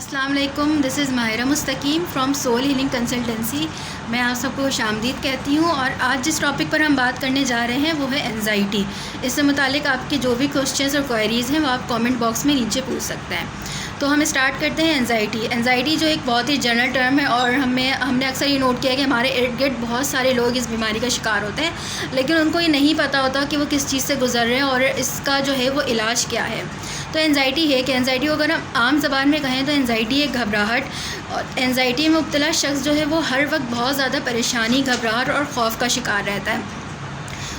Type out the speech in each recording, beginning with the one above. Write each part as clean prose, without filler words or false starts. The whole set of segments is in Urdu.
السلام علیکم. دس از ماہرہ مستقیم فرام سول ہیلنگ کنسلٹنسی. میں آپ سب کو خوش آمدید کہتی ہوں. اور آج جس ٹاپک پر ہم بات کرنے جا رہے ہیں وہ ہے اینزائٹی. اس سے متعلق آپ کے جو بھی کوشچنز اور کوئریز ہیں وہ آپ کامنٹ باکس میں نیچے پوچھ سکتے ہیں. تو ہم اسٹارٹ کرتے ہیں اینزائٹی. اینزائٹی جو ایک بہت ہی جنرل ٹرم ہے اور ہم نے اکثر یہ نوٹ کیا کہ ہمارے ارد گرد بہت سارے لوگ اس بیماری کا شکار ہوتے ہیں، لیکن ان کو یہ نہیں پتہ ہوتا کہ وہ کس چیز سے گزر رہے ہیں اور اس کا جو ہے وہ علاج کیا ہے. تو اینزائٹی ہے کہ اینزائٹی کو اگر ہم عام زبان میں کہیں تو اینزائٹی ایک گھبراہٹ، اور اینزائٹی میں مبتلا شخص جو ہے وہ ہر وقت بہت زیادہ پریشانی، گھبراہٹ اور خوف کا شکار رہتا ہے.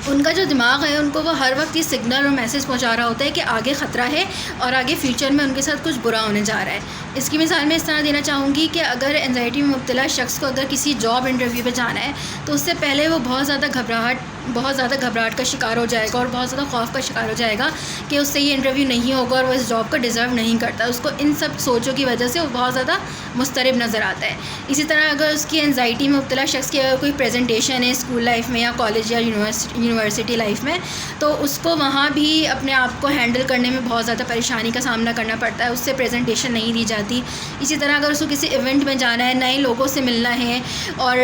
ان کا جو دماغ ہے ان کو وہ ہر وقت یہ سگنل اور میسیج پہنچا رہا ہوتا ہے کہ آگے خطرہ ہے اور آگے فیوچر میں ان کے ساتھ کچھ برا ہونے جا رہا ہے. اس کی مثال میں اس طرح دینا چاہوں گی کہ اگر اینزائٹی میں مبتلا شخص کو اگر کسی جاب انٹرویو پہ جانا ہے تو اس سے پہلے وہ بہت زیادہ گھبراہٹ کا شکار ہو جائے گا اور بہت زیادہ خوف کا شکار ہو جائے گا کہ اس سے یہ انٹرویو نہیں ہوگا اور وہ اس جاب کو ڈیزرو نہیں کرتا. اس کو ان سب سوچوں کی وجہ سے وہ بہت زیادہ مضطرب نظر آتا ہے. اسی طرح اگر اس کی اینزائٹی میں مبتلا شخص کی اگر کوئی پریزنٹیشن ہے اسکول لائف میں یا کالج یا یونیورسٹی لائف میں، تو اس کو وہاں بھی اپنے آپ کو ہینڈل کرنے میں بہت زیادہ پریشانی کا سامنا کرنا پڑتا ہے. اس سے پریزنٹیشن نہیں دی جاتی. اسی طرح اگر اس کو کسی ایونٹ میں جانا ہے، نئے لوگوں سے ملنا ہے، اور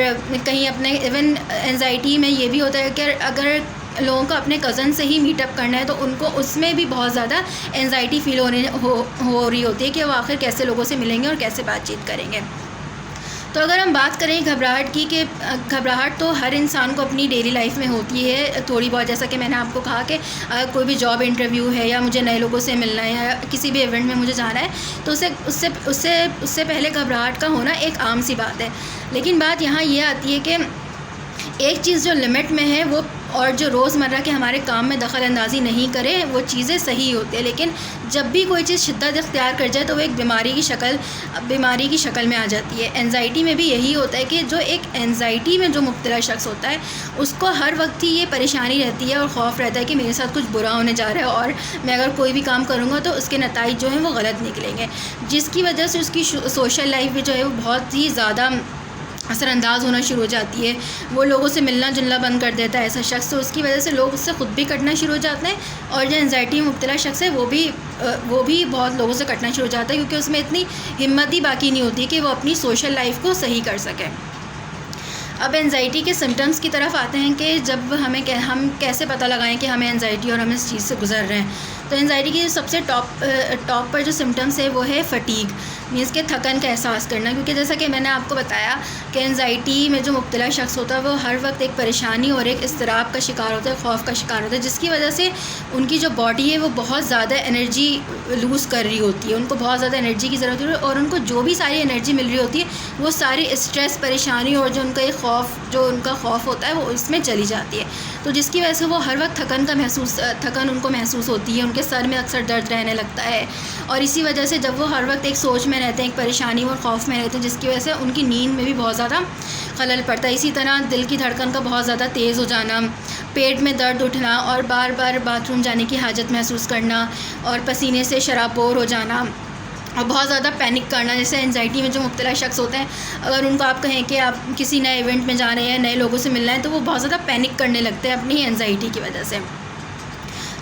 کہیں اپنے ایون اینزائٹی میں یہ بھی ہوتا ہے کہ اگر لوگوں کو اپنے کزن سے ہی میٹ اپ کرنا ہے تو ان کو اس میں بھی بہت زیادہ اینزائٹی فیل ہو رہی ہوتی ہے کہ وہ آخر کیسے لوگوں سے ملیں گے اور کیسے بات چیت کریں گے. تو اگر ہم بات کریں گھبراہٹ کی، کہ گھبراہٹ تو ہر انسان کو اپنی ڈیلی لائف میں ہوتی ہے تھوڑی بہت. جیسا کہ میں نے آپ کو کہا کہ اگر کوئی بھی جاب انٹرویو ہے یا مجھے نئے لوگوں سے ملنا ہے یا کسی بھی ایونٹ میں مجھے جانا ہے تو اس سے پہلے گھبراہٹ کا ہونا ایک عام سی بات ہے. لیکن بات یہاں یہ آتی ہے کہ ایک چیز جو لمٹ میں ہے وہ، اور جو روزمرہ کے ہمارے کام میں دخل اندازی نہیں کرے وہ چیزیں صحیح ہوتی ہیں. لیکن جب بھی کوئی چیز شدت اختیار کر جائے تو وہ ایک بیماری کی شکل میں آ جاتی ہے. اینزائٹی میں بھی یہی ہوتا ہے کہ جو ایک اینزائٹی میں جو مبتلا شخص ہوتا ہے اس کو ہر وقت ہی یہ پریشانی رہتی ہے اور خوف رہتا ہے کہ میرے ساتھ کچھ برا ہونے جا رہا ہے اور میں اگر کوئی بھی کام کروں گا تو اس کے نتائج جو ہیں وہ غلط نکلیں گے، جس کی وجہ سے اس کی سوشل لائف بھی جو ہے وہ بہت ہی زیادہ اثر انداز ہونا شروع ہو جاتی ہے. وہ لوگوں سے ملنا جلنا بند کر دیتا ہے ایسا شخص. تو اس کی وجہ سے لوگ اس سے خود بھی کٹنا شروع ہو جاتے ہیں، اور جو اینزائٹی میں مبتلا شخص ہے وہ بھی بہت لوگوں سے کٹنا شروع ہو جاتا ہے، کیونکہ اس میں اتنی ہمت ہی باقی نہیں ہوتی کہ وہ اپنی سوشل لائف کو صحیح کر سکے. اب اینزائٹی کے سمٹمز کی طرف آتے ہیں کہ جب ہم کیسے پتہ لگائیں کہ ہمیں اینزائٹی اور ہم اس چیز سے گزر رہے ہیں. تو اینزائٹی کی سب سے ٹاپ پر جو سمٹمز ہے وہ ہے فٹیگ، مینس کہ تھکن کا احساس کرنا. کیونکہ جیسا کہ میں نے آپ کو بتایا کہ اینزائٹی میں جو مبتلا شخص ہوتا ہے وہ ہر وقت ایک پریشانی اور ایک اضطراب کا شکار ہوتا ہے، خوف کا شکار ہوتا ہے، جس کی وجہ سے ان کی جو باڈی ہے وہ بہت زیادہ انرجی لوز کر رہی ہوتی ہے. ان کو بہت زیادہ انرجی کی ضرورت ہوتی ہے اور ان کو جو بھی ساری انرجی مل رہی ہوتی ہے وہ ساری اسٹریس، پریشانی اور جو ان کا خوف ہوتا ہے وہ اس میں چلی جاتی ہے. تو جس کی وجہ سے وہ ہر وقت تھکن ان کو محسوس ہوتی ہے. ان کے سر میں اکثر درد رہنے لگتا ہے، اور اسی وجہ سے جب وہ ہر وقت ایک سوچ میں رہتے ہیں، ایک پریشانی اور خوف میں رہتے ہیں، جس کی وجہ سے ان کی نیند میں بھی بہت زیادہ خلل پڑتا ہے. اسی طرح دل کی دھڑکن کا بہت زیادہ تیز ہو جانا، پیٹ میں درد اٹھنا اور بار بار باتھ روم جانے کی حاجت محسوس کرنا، اور پسینے سے شرابور ہو جانا، اور بہت زیادہ پینک کرنا. جیسے اینزائٹی میں جو مبتلا شخص ہوتے ہیں، اگر ان کو آپ کہیں کہ آپ کسی نئے ایونٹ میں جا رہے ہیں یا نئے لوگوں سے ملنا ہے تو وہ بہت زیادہ پینک کرنے لگتے ہیں اپنی اینزائٹی کی وجہ سے.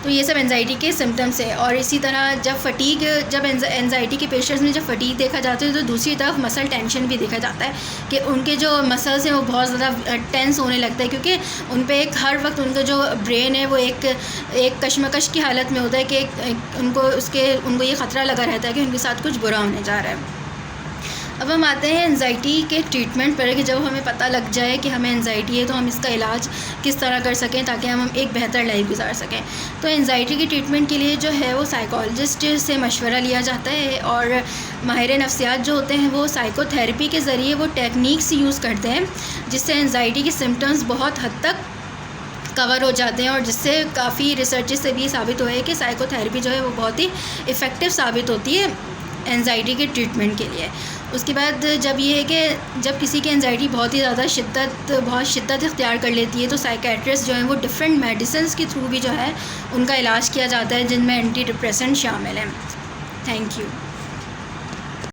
تو یہ سب اینزائٹی کے سمٹمس ہیں. اور اسی طرح جب اینزائٹی کے پیشنٹس میں جب فٹیگ دیکھا جاتا ہے تو دوسری طرف مسل ٹینشن بھی دیکھا جاتا ہے کہ ان کے جو مسلس ہیں وہ بہت زیادہ ٹینس ہونے لگتا ہے، کیونکہ ان پہ ہر وقت ان کا جو برین ہے وہ ایک کشمکش کی حالت میں ہوتا ہے کہ ان کو یہ خطرہ لگا رہتا ہے کہ ان کے ساتھ کچھ برا ہونے جا رہا ہے. اب ہم آتے ہیں اینزائٹی کے ٹریٹمنٹ پر کہ جب ہمیں پتہ لگ جائے کہ ہمیں اینزائٹی ہے تو ہم اس کا علاج کس طرح کر سکیں تاکہ ہم ایک بہتر لائف گزار سکیں. تو اینزائٹی کی ٹریٹمنٹ کے لیے جو ہے وہ سائیکالوجسٹ سے مشورہ لیا جاتا ہے، اور ماہر نفسیات جو ہوتے ہیں وہ سائیکو تھیراپی کے ذریعے وہ ٹیکنیکس یوز کرتے ہیں جس سے اینزائٹی کے سمٹمز بہت حد تک کور ہو جاتے ہیں، اور جس سے کافی ریسرچ سے بھی یہ ثابت ہوا ہے کہ سائیکو تھیراپی جو ہے وہ بہت ہی افیکٹو ثابت ہوتی ہے اینزائٹی کے ٹریٹمنٹ کے لیے. اس کے بعد جب یہ ہے کہ جب کسی کی اینزائٹی بہت شدت اختیار کر لیتی ہے تو سائیکیٹرسٹ جو ہیں وہ ڈفرینٹ میڈیسنس کے تھرو بھی جو ہے ان کا علاج کیا جاتا ہے، جن میں اینٹی ڈپریسنٹ شامل ہیں. Thank you.